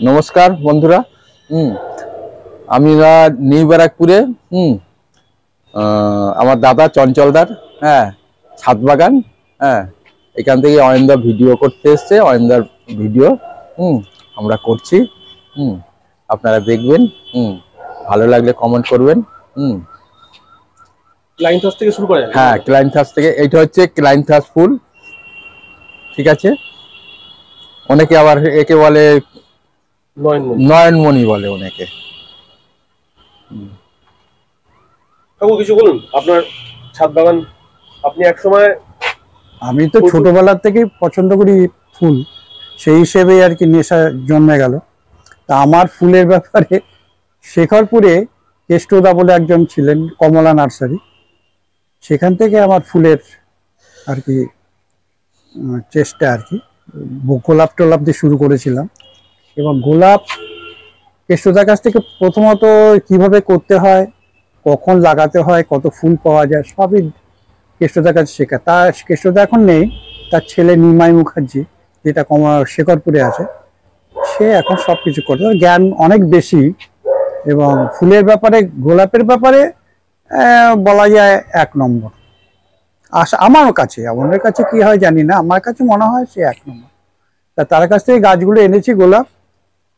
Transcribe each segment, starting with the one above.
নমস্কার বন্ধুরা। আমরা নিউ ব্যারাকপুরে আমার দাদা চঞ্চলদার ছাদ বাগান। এখান থেকে অয়নদা ভিডিও করতে এসছে, অয়নদার ভিডিও আমরা করছি। আপনারা দেখবেন, ভালো লাগলে কমেন্ট করবেন। ক্লাইন্থাস থেকে শুরু করা যায়? হ্যাঁ, ক্লাইন্থাস থেকে। এইটা হচ্ছে ক্লাইন্থাস ফুল, ঠিক আছে। অনেকে আবার একে বলে নয়নমণি বলে অনেকে। কাকু কিছু বলুন, আপনার ছাদ বাগান। আপনি এক সময়, আমি তো ছোটবেলা থেকেই পছন্দ করি ফুল, সেই হিসেবে আর কি নেশা জন্মে গেল। তা আমার ফুলের ব্যাপারে শেখরপুরে কেষ্টদা বলে একজন ছিলেন, কমলা নার্সারি, সেখান থেকে আমার ফুলের আর কি চেষ্টা আর কি। গোলাপ টোলাপ দিয়ে শুরু করেছিলাম, এবং গোলাপ কেষ্টদার কাছ থেকে প্রথমত কিভাবে করতে হয়, কখন লাগাতে হয়, কত ফুল পাওয়া যায়, সবই কেষ্টদার কাছে শেখা। তার কেষ্টদা এখন নেই, তার ছেলে নিমাই মুখার্জি, যেটা শেখরপুরে আছে, সে এখন সবকিছু করতে, জ্ঞান অনেক বেশি। এবং ফুলের ব্যাপারে, গোলাপের ব্যাপারে বলা যায় 1 নম্বর। আমার কাছে, আমাদের কাছে কি হয় জানি না, আমার কাছে মনে হয় সে 1 নম্বর। তা তার কাছ থেকে গাছগুলো এনেছি গোলাপ,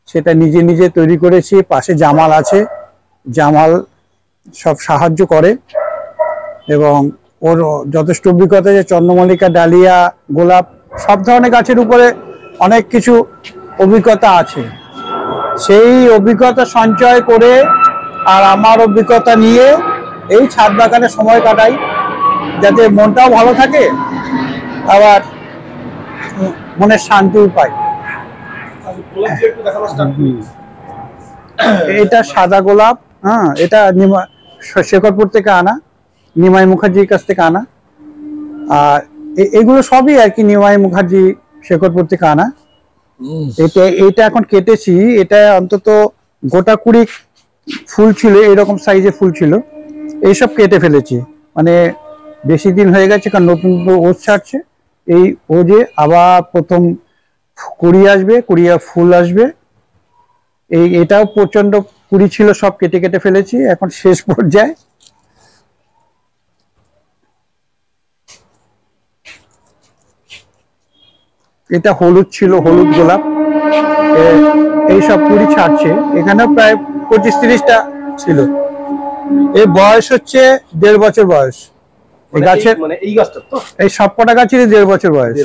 সেটা নিজে নিজে তৈরি করেছি। পাশে জামাল আছে, জামাল সব সাহায্য করে, এবং ওর যথেষ্ট অভিজ্ঞতা, যে চন্দ্রমল্লিকা, ডালিয়া, গোলাপ, সব ধরনের গাছের উপরে অনেক কিছু অভিজ্ঞতা আছে। সেই অভিজ্ঞতা সঞ্চয় করে আর আমার অভিজ্ঞতা নিয়ে এই ছাদ বাগানে সময় কাটাই, যাতে মনটাও ভালো থাকে, আবার মনের শান্তিও পাই। এটা সাদা গোলাপ, এটা শেখরপুর থেকে আনা, নিমাই মুখার্জির কাছ থেকে আনা। আর এগুলো সবই আর কি নিমাই মুখার্জি শেখরপুর থেকে আনা। এটা এখন কেটেছি, এটা অন্তত গোটা 20 ফুল ছিল, এরকম সাইজে ফুল ছিল, এইসব কেটে ফেলেছি। মানে বেশি দিন হয়ে গেছে, কারণ নতুন ওজ ছাড়ছে। এই ওজে আবার প্রথম কুড়ি আসবে, কুড়িয়া ফুল আসবে। এটাও প্রচন্ড কুড়ি ছিল, সব কেটে কেটে ফেলেছি, এখন শেষ পর্যায়ে। এটা হলুদ ছিল, হলুদ গোলাপ, এই সব কুড়ি ছাড়ছে। এখানেও প্রায় 25-30টা ছিল। এর বয়স হচ্ছে 1.5 বছর বয়স। এই গাছের, মানে এই গাছটা তো, এই সবকটা গাছেরই 1.5 বছর বয়স।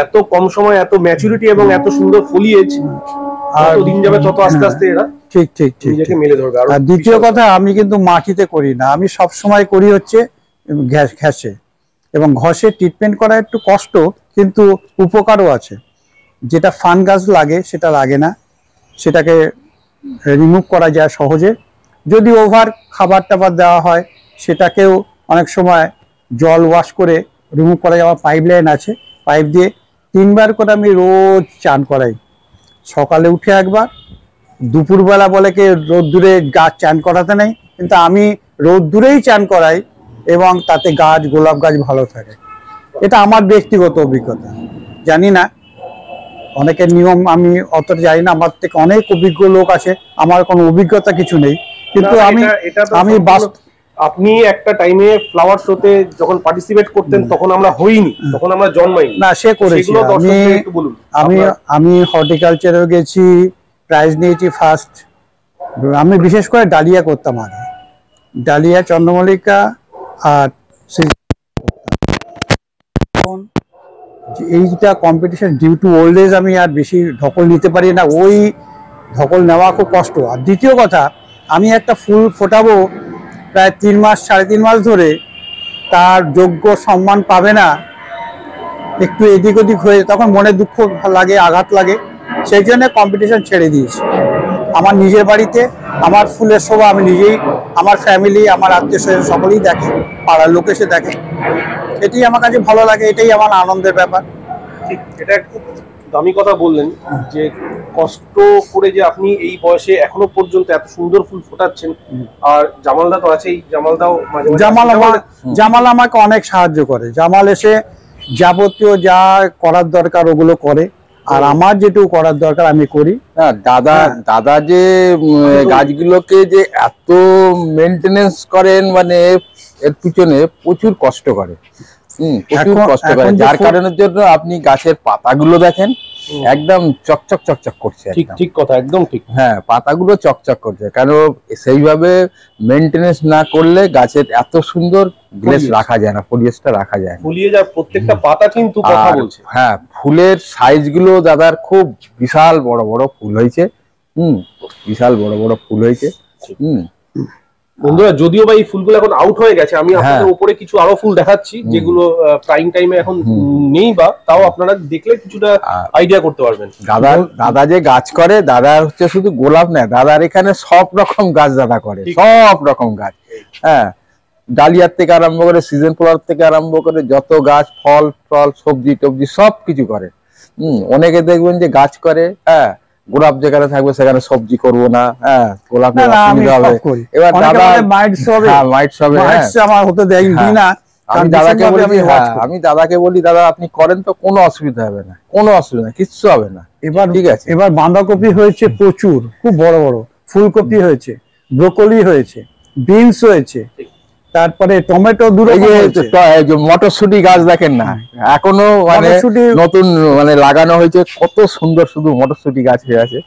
এত কম সময় এত ম্যাচুরিটি এবং এত সুন্দর ফলিয়েজ, আর দিন যাবে তত আস্তে আস্তে এরা ঠিক ঠিক ঠিক নিজেকে মেলে ধরবে। আর দ্বিতীয় কথা, আমি কিন্তু মাটিতে করি না, আমি সব সময় করি হচ্ছে ঘাসে। এবং ঘষে ট্রিটমেন্ট করা একটু কষ্ট, কিন্তু উপকারও আছে। যেটা ফানগাস লাগে সেটা লাগে না, সেটাকে রিমুভ করা যায় সহজে। যদি ওভার খাবার টাবার দেওয়া হয়, সেটাকেও অনেক সময় জল ওয়াশ করে রিমুভ করা যায়। আমার পাইপ লাইন আছে, পাইপ দিয়ে 3 বার করে আমি রোজ চান করাই। সকালে উঠে একবার, দুপুরবেলা বলে কি রোদ্দুরে গাছ চান করাতে নেই, কিন্তু আমি রোদ্দুরেই চান করাই, এবং তাতে গাছ, গোলাপ গাছ ভালো থাকে। এটা আমার ব্যক্তিগত অভিজ্ঞতা, জানি না অনেকের নিয়ম আমি অত জানি না। আমার থেকে অনেক অভিজ্ঞ লোক আছে, আমার কোনো অভিজ্ঞতা কিছু নেই, কিন্তু আমি আপনি একটা টাইমে ফ্লাওয়ার শোতে যখন পার্টিসিপেট করতেন, তখন আমরা হইনি, তখন আমরা জন্মাইনি না। সে করেছি আমি হর্টিকালচারেও গেছি, প্রাইজ নিয়েছি ফার্স্ট। আমি বিশেষ করে ডালিয়া করতাম আগে, ডালিয়া, চন্দ্রমল্লিকা আর এইটা competition due to old age, আমি আর বেশি ধকল নিতে পারি না, ওই ধকল নেওয়া খুব কষ্ট। আর দ্বিতীয় কথা, আমি একটা ফুল ফোটাবো প্রায় 3 মাস, 3.5 মাস ধরে, তার যোগ্য সম্মান পাবে না, একটু এদিক ওদিক হয়ে, তখন মনে দুঃখ লাগে, আঘাত লাগে। সেই জন্য কম্পিটিশন ছেড়ে দিয়েছি। আমার নিজের বাড়িতে আমার ফুলের শোভা আমি নিজেই, আমার ফ্যামিলি, আমার আত্মীয় স্বজন সকলেই দেখে, পাড়ার লোক এসে দেখে। এটাই আমার কাছে ভালো লাগে, এটাই আমার আনন্দের ব্যাপার। ঠিক, এটা খুব দামি কথা বললেন, যে কষ্ট করে যে আপনি এই বয়সে এখনো পর্যন্ত এত সুন্দর ফুল ফোটাচ্ছেন। আর জামালদা তো আছেই, জামাল আমাকে অনেক সাহায্য করে। জামাল এসে যাবতীয় যা করার দরকার ওগুলো করে। আর আমার যেটুকু করার দরকার আমি করি। হ্যাঁ, দাদা দাদা যে গাছগুলোকে যে এত মেনটেনেন্স করেন, মানে এর পিছনে প্রচুর কষ্ট করে, প্রচুর কষ্ট করে, যার কারণের জন্য আপনি গাছের পাতাগুলো দেখেন একদম চকচক চকচক করছে। ঠিক ঠিক কথা, একদম ঠিক। হ্যাঁ, পাতাগুলো চকচক করছে, কারণ সেইভাবে মেনটেনেন্স না করলে গাছের এত সুন্দর গ্লেস রাখা যায় না, পরিবেশটা রাখা যায় না। ফুলিয়ে যায় প্রত্যেকটা পাতা, কিন্তু কথা বলছে। হ্যাঁ, ফুলের সাইজ গুলো দাদার খুব বিশাল বড় বড় ফুল হয়েছে, বিশাল বড় বড় ফুল হয়েছে। বন্ধুরা, যদিও বা এই ফুলগুলো এখন আউট হয়ে গেছে, আমি আপনাদের উপরে কিছু আরো ফুল দেখাচ্ছি যেগুলো প্রাইম টাইমে এখন নেই, বা তাও আপনারা দেখলে কিছুটা আইডিয়া করতে পারবেন। দাদা যে গাছ করে, দাদা হচ্ছে শুধু গোলাপ না, দাদার এখানে সব রকম গাছ দাদা করে, সব রকম গাছ। হ্যাঁ, ডালিয়ার থেকে আরম্ভ করে সিজন ফ্লাওয়ার থেকে আরম্ভ করে যত গাছ, ফল ফল সবজি টবজি সব কিছু করে। অনেকে দেখবেন যে গাছ করে, হ্যাঁ, গোলাপ যেখানে থাকবে সেখানে সবজি করব না, হ্যাঁ, গোলাপ এবার দাদা আমার হতে দেয় না। আমি দাদাকে বলি, দাদা আপনি করেন তো কোনো অসুবিধা হবে না, কোনো অসুবিধা, কিচ্ছু হবে না। এবার ঠিক আছে, এবার বাঁধাকপি হয়েছে প্রচুর, খুব বড় বড়, ফুলকপি হয়েছে, ব্রোকলি হয়েছে, বিনস হয়েছে, তারপরে টমেটো, মটরশুটি গাছ দেখেন না, এখনো মানে নতুন মানে লাগানো হয়েছে, কত সুন্দর শুধু মটরশুটি গাছ হয়ে আছে।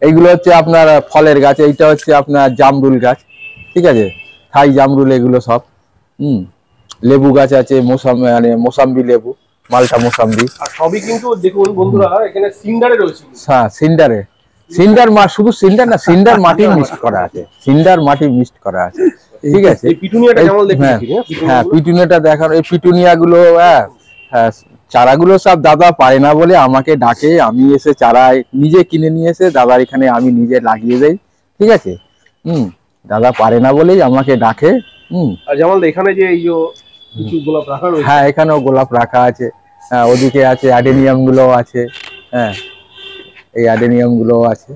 এইগুলো হচ্ছে আপনার ফলের গাছ, এইটা হচ্ছে আপনার জামরুল গাছ, ঠিক আছে, থাই জামরুল, এগুলো সব। লেবু গাছ আছে, মানে মোসাম্বি লেবু, মালটা মোসাম্বি, আর সবই কিন্তু দেখুন বন্ধুরা এখানে সিন্ডারে রয়েছে। হ্যাঁ, সিন্ডার শুধু সিন্ডার না, সিন্ডার মাটি মিক্সড করা আছে, সিন্ডার মাটি মিক্সড করা আছে, ঠিক আছে। এই পিটুনিয়াটা যেমন দেখেন, হ্যাঁ, পিটুনিয়াটা দেখানো, এই পিটুনিয়া গুলো, হ্যাঁ, চারাগুলো সব দাদা পায় না বলে আমাকে ডাকে, আমি এসে চারা নিজে কিনে নিয়ে এসে দাদার এখানে আমি নিজে লাগিয়ে দেই, ঠিক আছে। দাদা পারে না বলেই আমাকে ডাকে। আর যেমন এখানে যে এই যে কিছু গোলাপ রাখা রয়েছে, হ্যাঁ, এখানেও গোলাপ রাখা আছে, হ্যাঁ, ওদিকে আছে অ্যাডেনিয়াম গুলো আছে, হ্যাঁ, এই অ্যাডেনিয়াম গুলো আছে।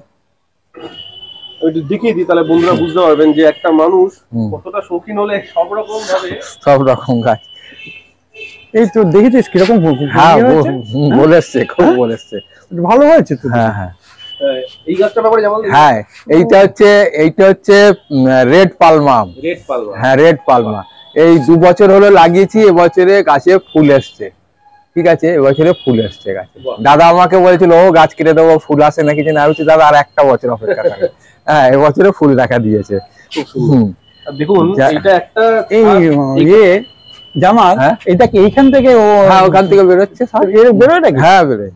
একটু দেখিয়ে দিই, তাহলে বন্ধুরা বুঝতে পারবেন যে একটা মানুষ কতটা শৌখিন হলে সব রকম ভাবে সব রকম গাছ। এই তো দেখেছিস কিরকম? হ্যাঁ, বলেছে, খুব বলেছে, ভালো হয়েছে তো। হ্যাঁ হ্যাঁ, এই গাছটার ব্যাপারে যেমন, হ্যাঁ, এইটা হচ্ছে রেড পালমা। হ্যাঁ, রেড পালমা, এই 2 বছর হলো লাগিয়েছি, এবছরে গাছে ফুল এসছে, ঠিক আছে, এবছরে ফুল এসছে গাছে। দাদা আমাকে বলেছিল ও গাছ কেটে দেবো, ফুল আসে না কিছু না, আমি দাদা আর একটা বছর অপেক্ষা করে। হ্যাঁ, এবছরে ফুল দেখা দিয়েছে। দেখুন এটা একটা জামাল, এটা কি এইখান থেকে? হ্যাঁ, ওখান থেকে বেরোচ্ছে, বেরোয় নাকি? হ্যাঁ, বেরোয়।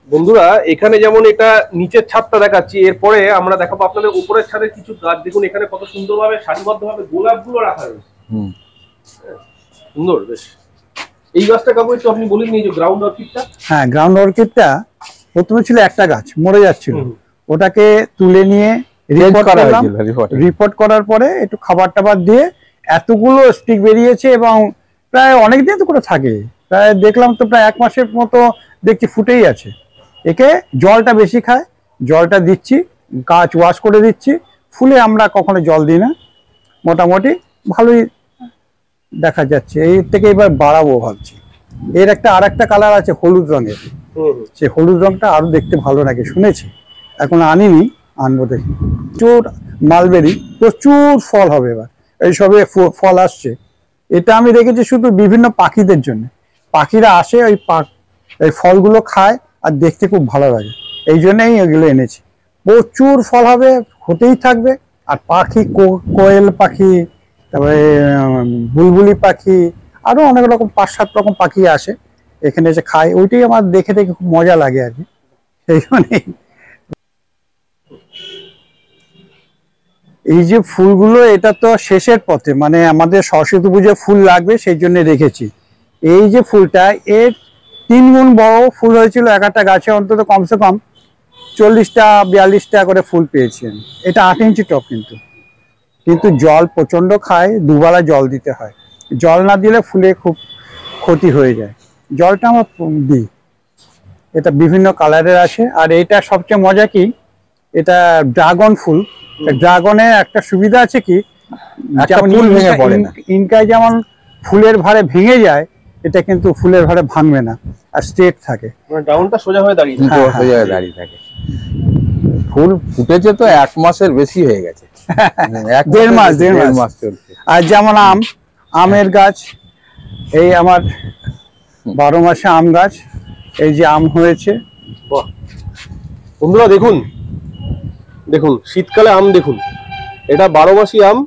বন্ধুরা, এখানে যেমন এটা নিচের ছাদটা দেখাচ্ছি, এরপরে আমরা দেখাবো আপনাদের উপরের ছাদের কিছু গাছ। দেখুন এখানে কত সুন্দরভাবে সারিবদ্ধভাবে গোলাপগুলো রাখা রয়েছে, সুন্দর বেশ। এই গাছটা কাকু একটু আপনি বলেন, এই যে গ্রাউন্ড অর্কিডটা। হ্যাঁ, গ্রাউন্ড অর্কিডটা প্রথমে ছিল একটা গাছ, মরে যাচ্ছিল, ওটাকে তুলে নিয়ে রিপোর্ট করার পরে একটু খাবার টাবার দিয়ে এতগুলো স্টিক বেরিয়েছে, এবং প্রায় অনেক দিন তো করে থাকে, প্রায় দেখলাম তো প্রায় 1 মাসের মতো দেখছি ফুটেই আছে। একে জলটা বেশি খায়, জলটা দিচ্ছি, গাছ ওয়াশ করে দিচ্ছি, ফুলে আমরা কখনো জল দিই না, মোটামুটি ভালোই দেখা যাচ্ছে। এই থেকে এবার বাড়াবো ভাবছি। এর আর একটা কালার আছে হলুদ রঙের, সে হলুদ রংটা আরো দেখতে ভালো লাগে শুনেছি, এখন আনিনি, আনবো দেখি। প্রচুর মালবেরি, প্রচুর ফল হবে এবার, এইসবে ফল আসছে। এটা আমি রেখেছি শুধু বিভিন্ন পাখিদের জন্য, পাখিরা আসে এই ফলগুলো খায় আর দেখতে খুব ভালো লাগে, এই জন্যই এগুলো এনেছি। প্রচুর ফল হবে, হতেই থাকবে। আর পাখি, কোয়েল পাখি, তারপরে বুলবুলি পাখি, আরো অনেক রকম 5-7 রকম পাখি আসে এখানে এসে খায়, ওইটাই আমার দেখে খুব মজা লাগে আর কি, সেই জন্যই। এই যে ফুলগুলো, এটা তো শেষের পথে, মানে আমাদের সরস্বতী পুজোয় ফুল লাগবে, সেই জন্য রেখেছি। এই যে ফুলটা, এর 3 গুণ বড় ফুল হয়েছিল, একটা গাছে অন্তত কমসে কম 40টা-42টা করে ফুল পেয়েছেন। এটা 8 ইঞ্চি টপ, কিন্তু জল প্রচন্ড খায়, দুবেলা জল দিতে হয়, জল না দিলে ফুলে খুব ক্ষতি হয়ে যায়, জলটা আমরা দিই। এটা বিভিন্ন কালারের আছে। আর এটা সবচেয়ে মজা কি, এটা ড্রাগন ফুল। ড্রাগনের একটা সুবিধা আছে কি, যেমন ইনকায় যেমন ফুলের ভারে ভেঙে যায়, এটা কিন্তু ফুলের ভারে ভাঙবে না, আর স্ট্রেট থাকে। মানে ডাউনটা সোজা হয়ে দাঁড়িয়ে কিন্তু সোজা হয়ে দাঁড়িয়ে থাকে। ফুল ফুটেছে তো 1 মাসের বেশি হয়ে গেছে, 1.5 মাস চলছে। আর যেমন আমের গাছ, এই আমার 12 মাসে আম গাছ, এই যে আম হয়েছে। বাহ বন্ধুরা দেখুন, দেখুন শীতকালে আম দেখুন, এটা 12 মাসি আম।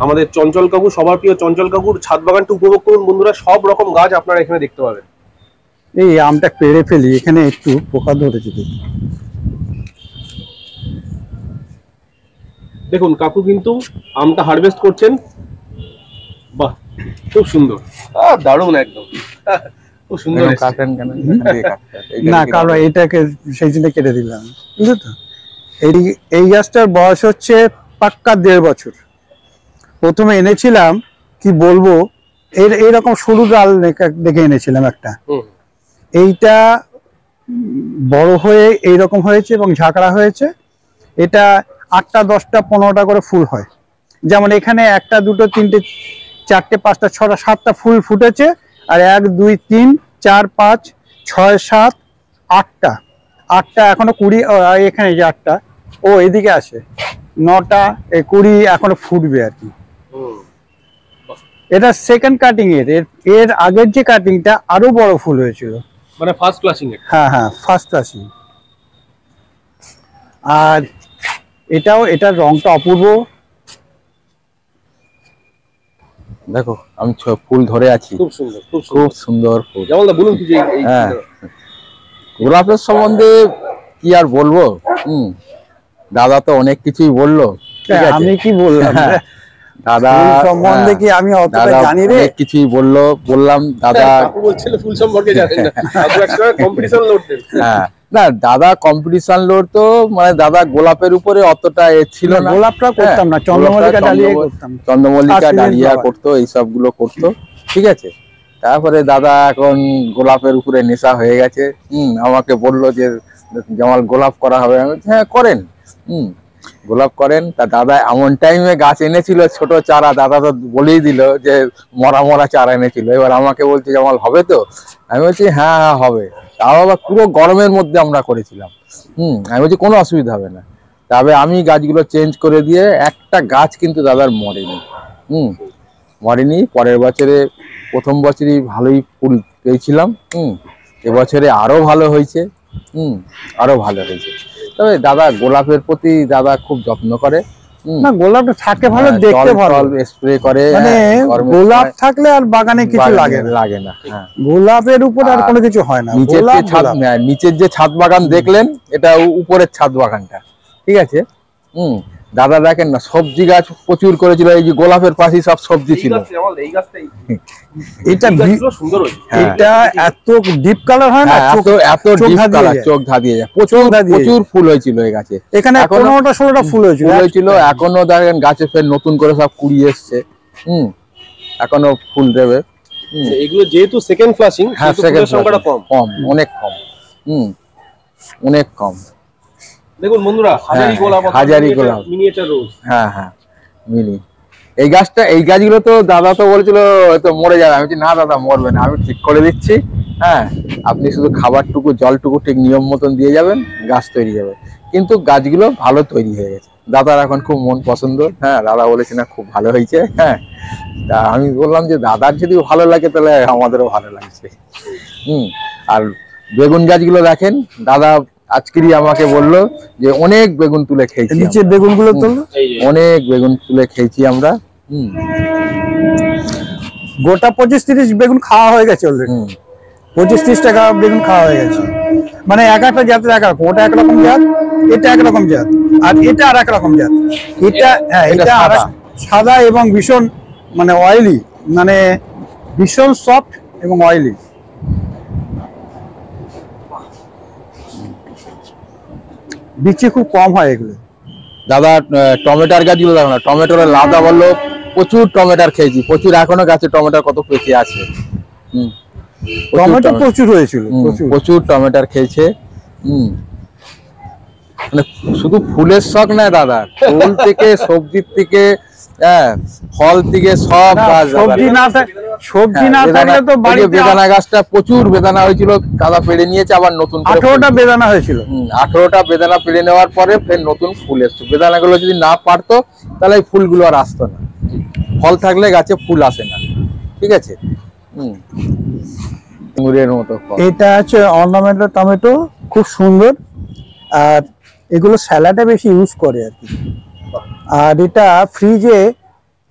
আমাদের চঞ্চল কাকু, সবার প্রিয় চঞ্চল কাকুর ছাদ বাগানটা উপভোগ করুন বন্ধুরা। সব রকম গাছ আপনারা এখানে দেখতে পাবেন। এই আমটা পেড়ে ফেলি, এখানে একটু পোকা ধরেছে দেখি। দেখুন কাকু কিন্তু আমটা হারভেস্ট করছেন। বাহ খুব সুন্দর, দারুণ একদম, খুব সুন্দর। কাটেন কেন? না কারণ এটাকে সেই জন্য কেটে দিলাম, বুঝলো তো। এই গাছটার বয়স হচ্ছে পাক্কা 1.5 বছর। প্রথমে এনেছিলাম, কি বলবো, এইরকম সরু ডাল দেখে এনেছিলাম একটা। এইটা বড় হয়ে এইরকম হয়েছে এবং ঝাঁকড়া হয়েছে। এটা 8টা 10টা 15টা করে ফুল হয়। যেমন এখানে 1টা 2টো 3টে 4টে 5টা 6টা 7টা ফুল ফুটেছে, আর 1 2 3 4 5 6 7 8টা এখনো 20, এখানে যে 8টা, ও এদিকে আসে 9টা 20 এখনো ফুটবে আর কি। এটা সেকেন্ড কাটিং এর আগের যে কাটিংটা আরো বড় ফুল হয়েছিল, মানে ফার্স্ট ক্লাসিং এর। হ্যাঁ ফার্স্ট ক্লাসিং। আর এটার রংটা অপূর্ব। দেখো আমি ফুল ধরে আছি, খুব সুন্দর, খুব সুন্দর ফুল। যেমন বলুন কিছু হ্যাঁ, গোলাপের সম্বন্ধে কি আর বলবো। দাদা তো অনেক কিছুই বললো, আমি কি বললাম দাদা সম্বন্ধে, কি আমি অতটা জানি রে? অনেক কিছুই বললাম। দাদা বলছিল ফুল সম্পর্কে জানেন না, একটা কম্পিটিশন লড়তেন। হ্যাঁ না, দাদা কম্পিটিশন লড়তো, মানে দাদা গোলাপের উপরে অতটা ছিল না। গোলাপটা করতাম না, চন্দ্রমল্লিকা ডালিয়া করতাম, চন্দ্রমল্লিকা ডালিয়া করতো, এইসব গুলো করতো, ঠিক আছে। তারপরে দাদা এখন গোলাপের উপরে নেশা হয়ে গেছে। আমাকে বললো যে জামাল গোলাপ করা হবে। আমি হ্যাঁ করেন, গোলাপ করেন। তা দাদা এমন টাইমে গাছ এনেছিল ছোট চারা, দাদা তো বলেই দিল যে মরা চারা এনেছিল। এবার আমাকে বলছে জামাল হবে তো? আমি বলছি হ্যাঁ হবে। তাও আবার পুরো গরমের মধ্যে আমরা করেছিলাম। আমি বলছি কোনো অসুবিধা হবে না। তবে আমি গাছগুলো চেঞ্জ করে দিয়ে একটা গাছ কিন্তু দাদার মরেনি, মরেনি। পরের বছরে, প্রথম বছরই ভালোই ফুল পেয়েছিলাম। এবছরে আরো ভালো হয়েছে, আরো ভালো হয়েছে। তবে দাদা গোলাপের প্রতি দাদা খুব যত্ন করে। না গোলাপটা থাকে ভালো, দেখতে ভালো, স্প্রে করে। মানে গোলাপ থাকলে আর বাগানে কিছু লাগে না। গোলাপের উপর আর কোনো কিছু হয় না। নিচের যে ছাদ বাগান দেখলেন, এটা উপরের ছাদ বাগানটা, ঠিক আছে। দাদা দেখেন না, সবজি গাছ প্রচুর করেছিল। এই যে গোলাপের পাশে সব সবজি ছিল। এটা এত ডিপ কালার হয় না, এত ডিপ কালার, চোখ ধাঁধিয়ে যায়। প্রচুর ফুল হয়েছিল এই গাছে। এখানে 15টা 16টা ফুল হয়েছিল। এখনো দেখেন গাছে ফের নতুন করে সব কুড়ি এসছে। এখনো ফুল দেবে। এগুলো যেহেতু সেকেন্ড ফ্লাশিং, ফুলের সংখ্যাটা কম, অনেক কম। অনেক কম। দেখুন বন্ধুরা, হাজারি গোলাপ, মিনিয়েচার রোজ। হ্যাঁ মিনি। এই গাছগুলো তো দাদা তো বলেছিল তো মরে যাবে। আমি বলছি না দাদা মরবে না, আমি ঠিক করে দিচ্ছি। হ্যাঁ, আপনি শুধু খাবারটুকু জলটুকু ঠিক নিয়ম মতন দিয়ে যাবেন, গাছ তৈরি যাবে। কিন্তু গাছগুলো ভালো তৈরি হয়ে গেছে। দাদার এখন খুব মন পছন্দ। হ্যাঁ, দাদা বলেছে না খুব ভালো হয়েছে। হ্যাঁ, তা আমি বললাম যে দাদার যদি ভালো লাগে তাহলে আমাদেরও ভালো লাগছে। আর বেগুন গাছগুলো দেখেন, দাদা আজকেরই আমাকে বললো যে অনেক বেগুন তুলে খেয়েছি। নিচের বেগুনগুলো তুললো, অনেক বেগুন তুলে খেয়েছি আমরা। গোটা 25-30 বেগুন খাওয়া হয়ে গেছে অলরেডি। 25-30 টাকা বেগুন খাওয়া হয়ে গেছে। মানে এক একটা জাতের এক রকম, ওটা একরকম জাত, এটা একরকম জাত, আর এটা আর এক রকম জাত। এটা সাদা এবং ভীষণ মানে অয়েলি, মানে ভীষণ সফট এবং অয়েলি। বিচি খুব কম হয় এগুলো। দাদা টমেটোর গাছগুলো দেখো না, টমেটোর লাদা বললো প্রচুর টমেটোর খেয়েছি, প্রচুর। এখনো গাছে টমেটোর কত পেকে আছে। টমেটো প্রচুর হয়েছিল, প্রচুর টমেটোর খেয়েছে। মানে শুধু ফুলের শখ না দাদা, ফুল থেকে সবজির থেকে, ফল থেকে সব গাছ। সবজি না থাকলে তো বাড়িতে বেদানা গাছটা প্রচুর বেদানা হয়েছিল, দাদা পেড়ে নিয়েছে, আবার নতুন 18টা বেদানা হয়েছিল। 18টা বেদানা পেড়ে নেওয়ার পরে ফের নতুন ফুল এসছে। বেদানাগুলো যদি না পারতো তাহলে এই ফুলগুলো আর আসতো না। ফল থাকলে গাছে ফুল আসে না, ঠিক আছে। মুড়ের মতো ফল। এটা আছে অর্নামেন্টাল টমেটো, খুব সুন্দর। আর এগুলো স্যালাডে বেশি ইউজ করে আর কি। আর এটা ফ্রিজে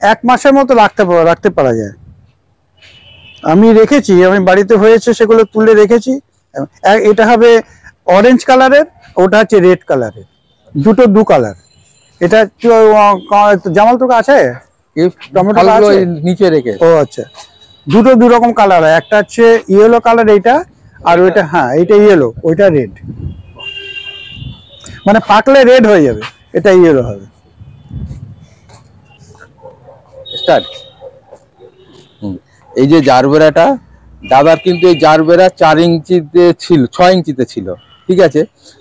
1 মাসের মতো রাখতে পারা যায়। আমি রেখেছি, আমি বাড়িতে হয়েছে সেগুলো তুলে রেখেছি। এটা হবে অরেঞ্জ কালারের, ওটা হচ্ছে রেড কালারের, দুটো দু কালার। এটা জামাল তোকে আছে টমেটো নিচে রেখে? ও আচ্ছা, দুটো দু রকম কালার হয়, একটা হচ্ছে ইয়েলো কালার এইটা, আর ওইটা হ্যাঁ এইটা ইয়েলো, ওইটা রেড। মানে পাকলে রেড হয়ে যাবে, এটা ইয়েলো হবে। স্টার্ট। এই যে জারবেরাটা দাদার, কিন্তু এই জারবেরা 4 ইঞ্চিতে ছিল, 6 ইঞ্চিতে ছিল, ঠিক আছে।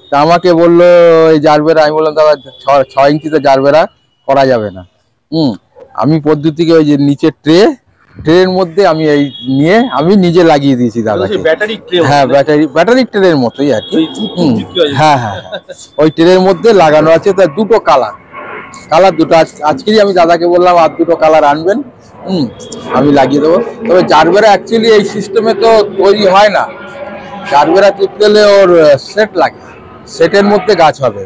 তা আমাকে বললো এই জারবেরা, আমি বললাম দাদা 6 ইঞ্চিতে জারবেরা করা যাবে না। আমি পদ্ধতিকে ওই যে নিচে ট্রের মধ্যে আমি এই নিয়ে আমি নিজে লাগিয়ে দিয়েছি দাদাকে। হ্যাঁ, ব্যাটারি ট্রের মতোই আর কি। হ্যাঁ, ওই ট্রের মধ্যে লাগানো আছে। তার দুটো কালার দুটো। আজকেই আমি দাদাকে বললাম আর দুটো কালার আনবেন, আমি লাগিয়ে দেবো। তবে জারবেরা অ্যাকচুয়ালি এই সিস্টেমে তো তৈরি হয় না। জারবেরা চিপ গেলে ওর সেট লাগে, সেটের মধ্যে গাছ হবে।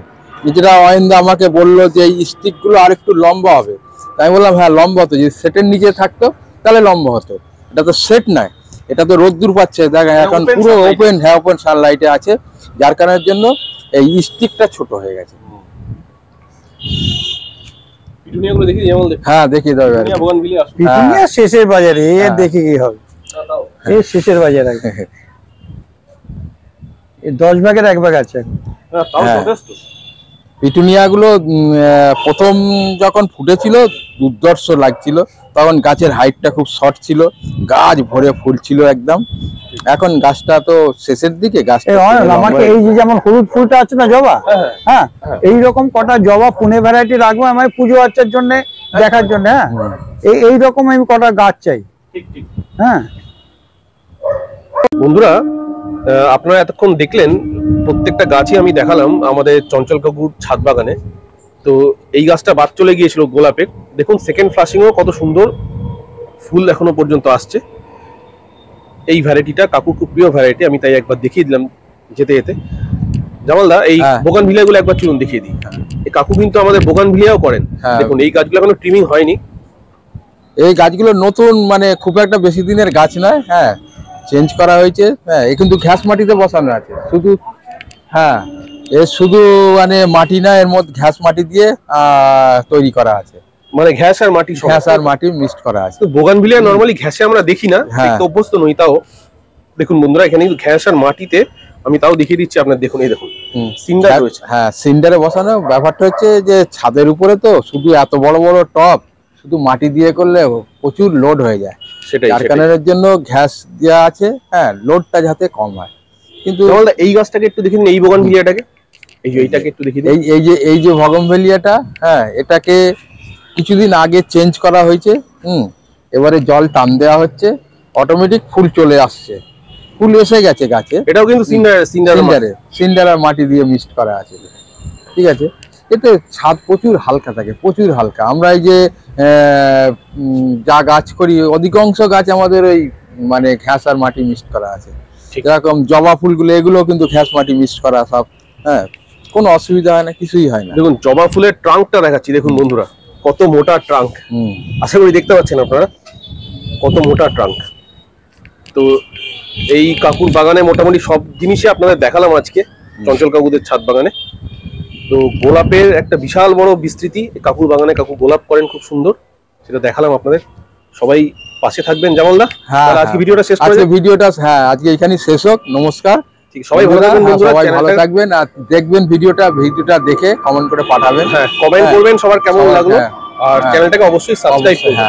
যেটা অয়েন্দা আমাকে বললো যে এই স্টিকগুলো আর একটু লম্বা হবে। তাই বললাম হ্যাঁ লম্বা হতো, যদি সেটের নিচে থাকতো তাহলে লম্বা হতো। এটা তো সেট নয়, এটা তো রোদ্দুর পাচ্ছে, দেখ এখন পুরো ওপেন, হ্যাঁ ওপেন সানলাইটে আছে, যার কারণের জন্য এই স্টিকটা ছোট হয়ে গেছে। হ্যাঁ দেখিয়ে দেবে, শেষের বাজারে দেখে কি হবে, এই শেষের বাজারে 10 ভাগের 1 ভাগ আছে। পিটুনিয়া গুলো প্রথম যখন ফুটেছিল দুর্ধর্ষ লাগছিল, তখন গাছের হাইটটা খুব শর্ট ছিল, গাছ ভরে ফুল ছিল একদম। এখন গাছটা তো শেষের দিকে, গাছটা আমাকে এই যে যেমন হলুদ ফুলটা আছে না জবা, হ্যাঁ এইরকম কটা জবা পুনে ভ্যারাইটি রাখবো আমার পুজো আর্চার জন্য, দেখার জন্য। হ্যাঁ এইরকম আমি কটা গাছ চাই। হ্যাঁ বন্ধুরা, আপনারা এতক্ষণ দেখলেন প্রত্যেকটা গাছই আমি দেখালাম আমাদের চঞ্চল কাকুর ছাদ বাগানে। তো এই গাছটা বাদ চলে গিয়েছিল গোলাপের, দেখুন সেকেন্ড ফ্লাশিংও কত সুন্দর ফুল এখনো পর্যন্ত আসছে। এই ভ্যারাইটিটা কাকুর খুব প্রিয় ভ্যারাইটি, আমি তাই একবার দেখিয়ে দিলাম যেতে যেতে। জামালদা, এই বোগানভিলিয়া গুলো একবার চলুন দেখিয়ে দিই। এই কাকু কিন্তু আমাদের বোগানভিলিয়াও করেন। দেখুন এই গাছগুলো এখনো ট্রিমিং হয়নি। এই গাছগুলো নতুন, মানে খুব একটা বেশি দিনের গাছ নয়। হ্যাঁ, চেঞ্জ করা হয়েছে। হ্যাঁ, এ কিন্তু ঘাস মাটিতে বসানো আছে শুধু। হ্যাঁ, এর শুধু মানে মাটি না, এর মধ্যে ঘাস মাটি দিয়ে তৈরি করা আছে, মানে ঘাস আর মাটি, ঘাস আর মাটি মিক্সড করা আছে। তো বোগানভিলিয়া নরমালি ঘাসে আমরা দেখি না, দেখতে অভ্যস্ত নই। তাও দেখুন বন্ধুরা, এখানে কিন্তু ঘাস আর মাটিতে, আমি তাও দেখিয়ে দিচ্ছি আপনার। দেখুন এই দেখুন সিন্ডার রয়েছে। হ্যাঁ, সিন্ডারে বসানো। ব্যাপারটা হচ্ছে যে ছাদের উপরে তো শুধু এত বড় বড় টব, শুধু মাটি দিয়ে করলে প্রচুর লোড হয়ে যায়, সেটাই যার কারণের জন্য ঘাস দেওয়া আছে। হ্যাঁ, লোডটা যাতে কম হয়। কিন্তু এই গাছটাকে একটু দেখে নিন, এই বোগানভিলিয়াটাকে, এই যে এইটাকে একটু দেখি। এই যে বোগানভিলিয়াটা, হ্যাঁ এটাকে কিছুদিন আগে চেঞ্জ করা হয়েছে। এবারে জল টান দেওয়া হচ্ছে, অটোমেটিক ফুল চলে আসছে, ফুল এসে গেছে গাছে। এটাও কিন্তু সিন্ডার আর মাটি দিয়ে মিক্সড করা আছে, ঠিক আছে। এতে ছাদ প্রচুর হালকা থাকে, প্রচুর হালকা। আমরা এই যে যা গাছ করি, অধিকাংশ গাছ আমাদের ওই মানে ঘাস আর মাটি মিক্সড করা আছে। এরকম জবা ফুলগুলো, এগুলো কিন্তু ঘাস মাটি মিক্সড করা সব। হ্যাঁ, কোনো অসুবিধা হয় না, কিছুই হয় না। দেখুন জবা ফুলের ট্রাঙ্কটা দেখাচ্ছি, দেখুন বন্ধুরা কত মোটা ট্রাঙ্ক। আশা করি দেখতে পাচ্ছেন আপনারা কত মোটা ট্রাঙ্ক। তো এই কাকুর বাগানে মোটামুটি সব জিনিসই আপনাদের দেখালাম আজকে, চঞ্চল কাকুদের ছাদ বাগানে। তো গোলাপের একটা বিশাল বড় বিস্তৃতি কাকুর বাগানে, কাকু গোলাপ করেন খুব সুন্দর, সেটা দেখালাম আপনাদের। সবাই পাশে থাকবেন জামালদা। আজকে ভিডিওটা শেষ করে ভিডিওটা, হ্যাঁ আজকে এখানেই শেষ হোক। নমস্কার, সবাই ভালো থাকবেন বন্ধুরা, সবাই ভালো থাকবেন। আর দেখবেন ভিডিওটা দেখে কমেন্ট করে পাঠাবেন। হ্যাঁ, কমেন্ট করবেন সবার কেমন লাগলো, আর চ্যানেলটাকে অবশ্যই সাবস্ক্রাইব করবেন।